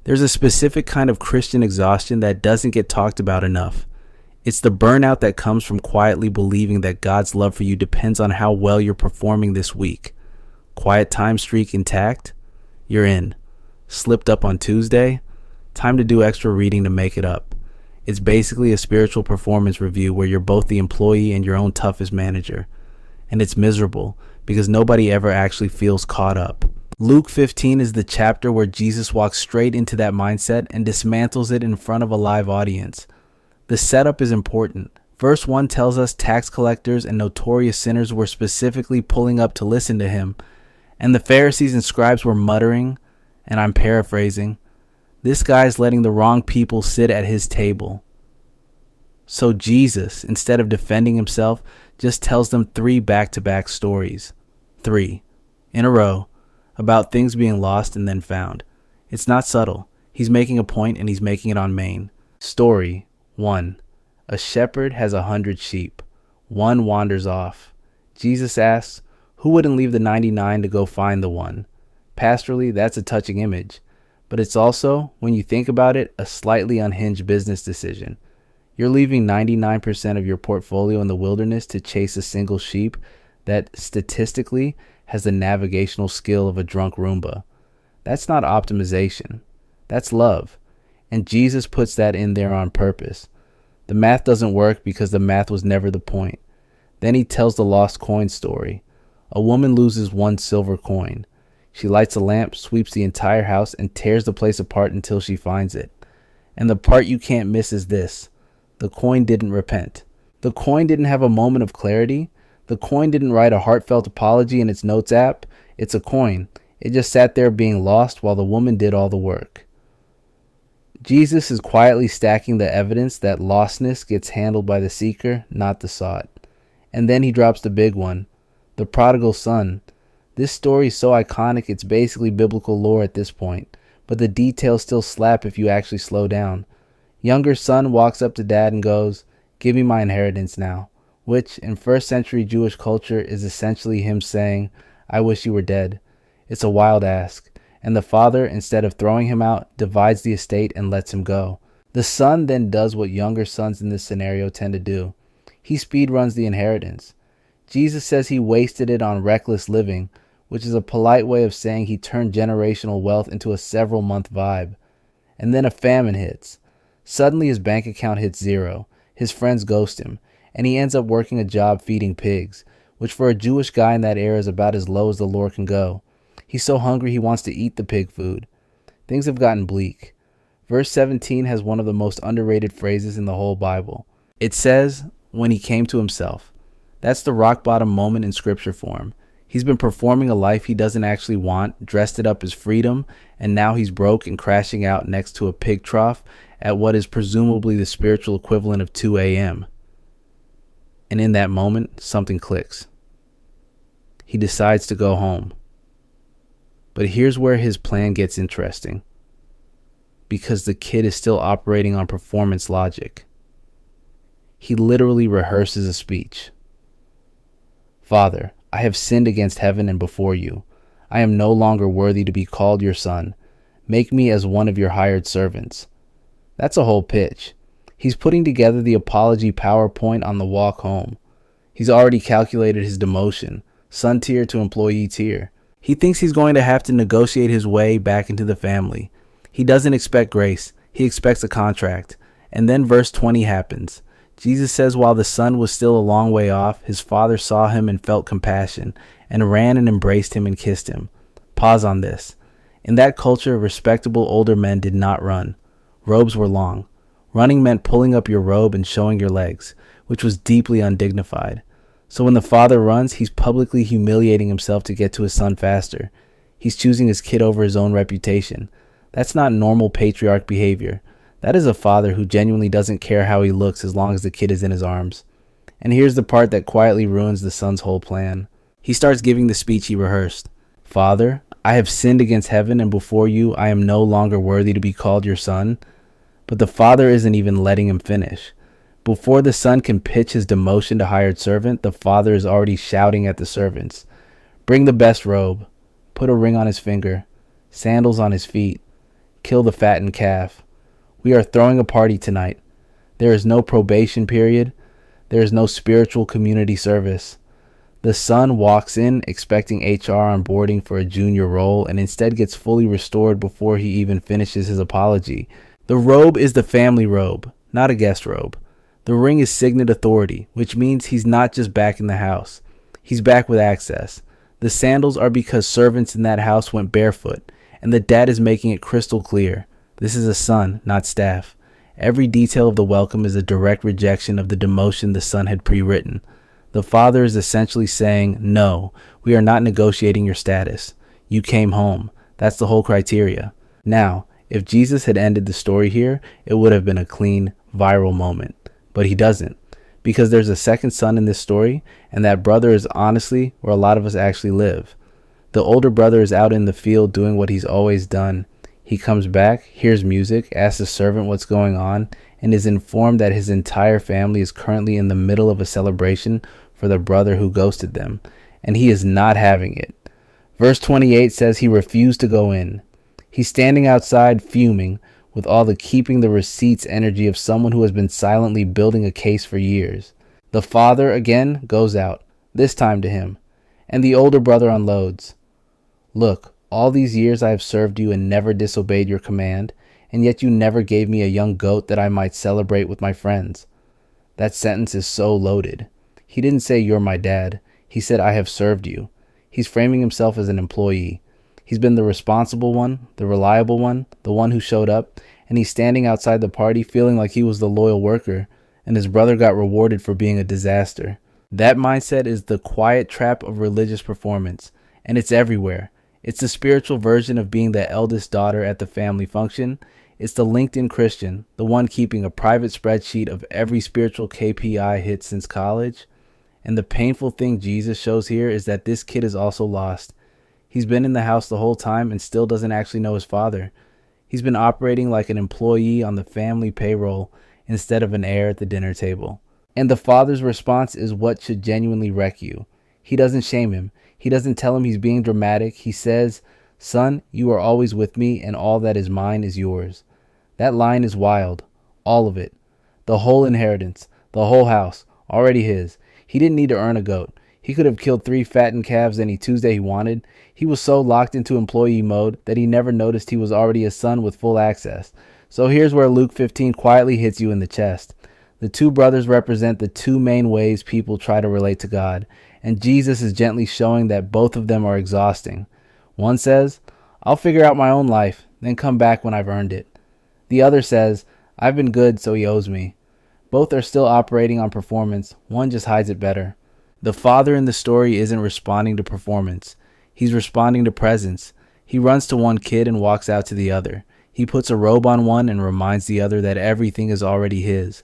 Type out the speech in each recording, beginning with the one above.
There's a specific kind of Christian exhaustion that doesn't get talked about enough. It's the burnout that comes from quietly believing that God's love for you depends on how well you're performing this week. Quiet time streak intact? You're in. Slipped up on Tuesday? Time to do extra reading to make it up. It's basically a spiritual performance review where you're both the employee and your own toughest manager. And it's miserable because nobody ever actually feels caught up. Luke 15 is the chapter where Jesus walks straight into that mindset and dismantles it in front of a live audience. The setup is important. Verse 1 tells us tax collectors and notorious sinners were specifically pulling up to listen to him, and the Pharisees and scribes were muttering, and I'm paraphrasing, "This guy's letting the wrong people sit at his table." So Jesus, instead of defending himself, just tells them 3 back-to-back stories. 3, in a row, about things being lost and then found. It's not subtle. He's making a point and he's making it on main. Story 1. A shepherd has 100 sheep. One wanders off. Jesus asks, who wouldn't leave the 99 to go find the one? Pastorally, that's a touching image. But it's also, when you think about it, a slightly unhinged business decision. You're leaving 99% of your portfolio in the wilderness to chase a single sheep that statistically has the navigational skill of a drunk Roomba. That's not optimization. That's love. And Jesus puts that in there on purpose. The math doesn't work because the math was never the point. Then he tells the lost coin story. A woman loses 1 silver coin. She lights a lamp, sweeps the entire house, and tears the place apart until she finds it. And the part you can't miss is this. The coin didn't repent. The coin didn't have a moment of clarity. The coin didn't write a heartfelt apology in its notes app. It's a coin. It just sat there being lost while the woman did all the work. Jesus is quietly stacking the evidence that lostness gets handled by the seeker, not the sought. And then he drops the big one, the prodigal son. This story is so iconic it's basically biblical lore at this point, but the details still slap if you actually slow down. Younger son walks up to dad and goes, "Give me my inheritance now," which in first century Jewish culture is essentially him saying, "I wish you were dead." It's a wild ask. And the father, instead of throwing him out, divides the estate and lets him go. The son then does what younger sons in this scenario tend to do. He speedruns the inheritance. Jesus says he wasted it on reckless living, which is a polite way of saying he turned generational wealth into a several-month vibe. And then a famine hits. Suddenly his bank account hits 0. His friends ghost him, and he ends up working a job feeding pigs, which for a Jewish guy in that era is about as low as the Lord can go. He's so hungry he wants to eat the pig food. Things have gotten bleak. Verse 17 has one of the most underrated phrases in the whole Bible. It says, when he came to himself. That's the rock bottom moment in scripture form. He's been performing a life he doesn't actually want, dressed it up as freedom, and now he's broke and crashing out next to a pig trough at what is presumably the spiritual equivalent of 2 a.m. And in that moment, something clicks. He decides to go home. But here's where his plan gets interesting. Because the kid is still operating on performance logic. He literally rehearses a speech. "Father, I have sinned against heaven and before you. I am no longer worthy to be called your son. Make me as one of your hired servants." That's a whole pitch. He's putting together the apology PowerPoint on the walk home. He's already calculated his demotion, son tier to employee tier. He thinks he's going to have to negotiate his way back into the family. He doesn't expect grace. He expects a contract. And then verse 20 happens. Jesus says while the son was still a long way off, his father saw him and felt compassion, and ran and embraced him and kissed him. Pause on this. In that culture, respectable older men did not run. Robes were long. Running meant pulling up your robe and showing your legs, which was deeply undignified. So when the father runs, he's publicly humiliating himself to get to his son faster. He's choosing his kid over his own reputation. That's not normal patriarch behavior. That is a father who genuinely doesn't care how he looks as long as the kid is in his arms. And here's the part that quietly ruins the son's whole plan. He starts giving the speech he rehearsed. "Father, I have sinned against heaven and before you. I am no longer worthy to be called your son." But the father isn't even letting him finish. Before the son can pitch his demotion to hired servant, the father is already shouting at the servants. "Bring the best robe. Put a ring on his finger. Sandals on his feet. kill the fattened calf. We are throwing a party tonight. There is no probation period. There is no spiritual community service. The son walks in expecting HR onboarding for a junior role and instead gets fully restored before he even finishes his apology. The robe is the family robe, not a guest robe. The ring is signet authority, which means he's not just back in the house. He's back with access. The sandals are because servants in that house went barefoot, and the dad is making it crystal clear. This is a son, not staff. Every detail of the welcome is a direct rejection of the demotion the son had pre-written. The father is essentially saying, no, we are not negotiating your status. You came home. That's the whole criteria. Now, if Jesus had ended the story here, it would have been a clean, viral moment. But he doesn't, because there's a second son in this story, and that brother is honestly where a lot of us actually live. The older brother is out in the field doing what he's always done. He comes back, hears music, asks the servant what's going on, and is informed that his entire family is currently in the middle of a celebration for the brother who ghosted them, and he is not having it. Verse 28 says he refused to go in. He's standing outside fuming with all the keeping the receipts energy of someone who has been silently building a case for years. The father again goes out, this time to him, and the older brother unloads. Look, all these years I have served you and never disobeyed your command, and yet you never gave me a young goat that I might celebrate with my friends. That sentence is so loaded. He didn't say you're my dad. He said I have served you. He's framing himself as an employee. He's been the responsible one, the reliable one, the one who showed up, and he's standing outside the party feeling like he was the loyal worker, and his brother got rewarded for being a disaster. That mindset is the quiet trap of religious performance, and it's everywhere. It's the spiritual version of being the eldest daughter at the family function. It's the LinkedIn Christian, the one keeping a private spreadsheet of every spiritual KPI hit since college. And the painful thing Jesus shows here is that this kid is also lost. He's been in the house the whole time and still doesn't actually know his father. He's been operating like an employee on the family payroll instead of an heir at the dinner table. And the father's response is what should genuinely wreck you. He doesn't shame him. He doesn't tell him he's being dramatic. He says, "Son, you are always with me, and all that is mine is yours." That line is wild. All of it. The whole inheritance. The whole house. Already his. He didn't need to earn a goat. He could have killed 3 fattened calves any Tuesday he wanted. He was so locked into employee mode that he never noticed he was already a son with full access. So here's where Luke 15 quietly hits you in the chest. The two brothers represent the two main ways people try to relate to God, and Jesus is gently showing that both of them are exhausting. One says, "I'll figure out my own life, then come back when I've earned it." The other says, "I've been good, so he owes me." Both are still operating on performance. One just hides it better. The father in the story isn't responding to performance. He's responding to presence. He runs to one kid and walks out to the other. He puts a robe on one and reminds the other that everything is already his.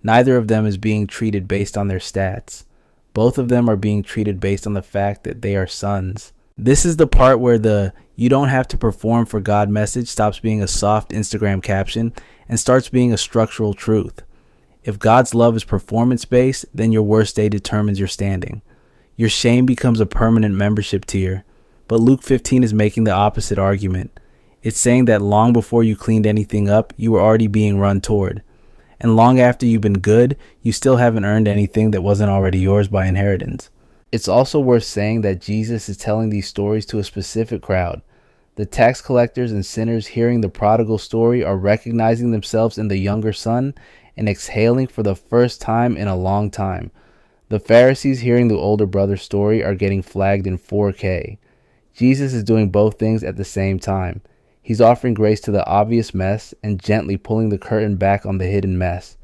Neither of them is being treated based on their stats. Both of them are being treated based on the fact that they are sons. This is the part where the "you don't have to perform for God" message stops being a soft Instagram caption and starts being a structural truth. If God's love is performance-based, then your worst day determines your standing. Your shame becomes a permanent membership tier. But Luke 15 is making the opposite argument. It's saying that long before you cleaned anything up, you were already being run toward. And long after you've been good, you still haven't earned anything that wasn't already yours by inheritance. It's also worth saying that Jesus is telling these stories to a specific crowd. The tax collectors and sinners hearing the prodigal story are recognizing themselves in the younger son and exhaling for the first time in a long time. The Pharisees hearing the older brother's story are getting flagged in 4K. Jesus is doing both things at the same time. He's offering grace to the obvious mess and gently pulling the curtain back on the hidden mess.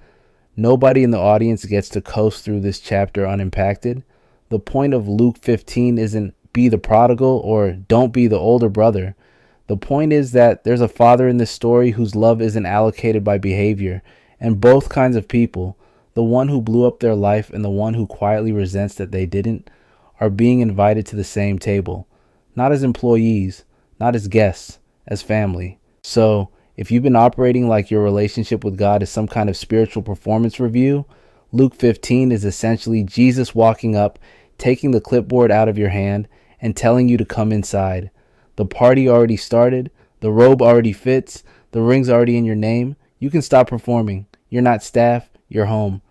Nobody in the audience gets to coast through this chapter unimpacted. The point of Luke 15 isn't be the prodigal or don't be the older brother. The point is that there's a father in this story whose love isn't allocated by behavior, and both kinds of people, the one who blew up their life and the one who quietly resents that they didn't, are being invited to the same table. Not as employees, not as guests, as family. So, if you've been operating like your relationship with God is some kind of spiritual performance review, Luke 15 is essentially Jesus walking up, taking the clipboard out of your hand, and telling you to come inside. The party already started, the robe already fits, The ring's already in your name. You can stop performing. You're not staff, you're home.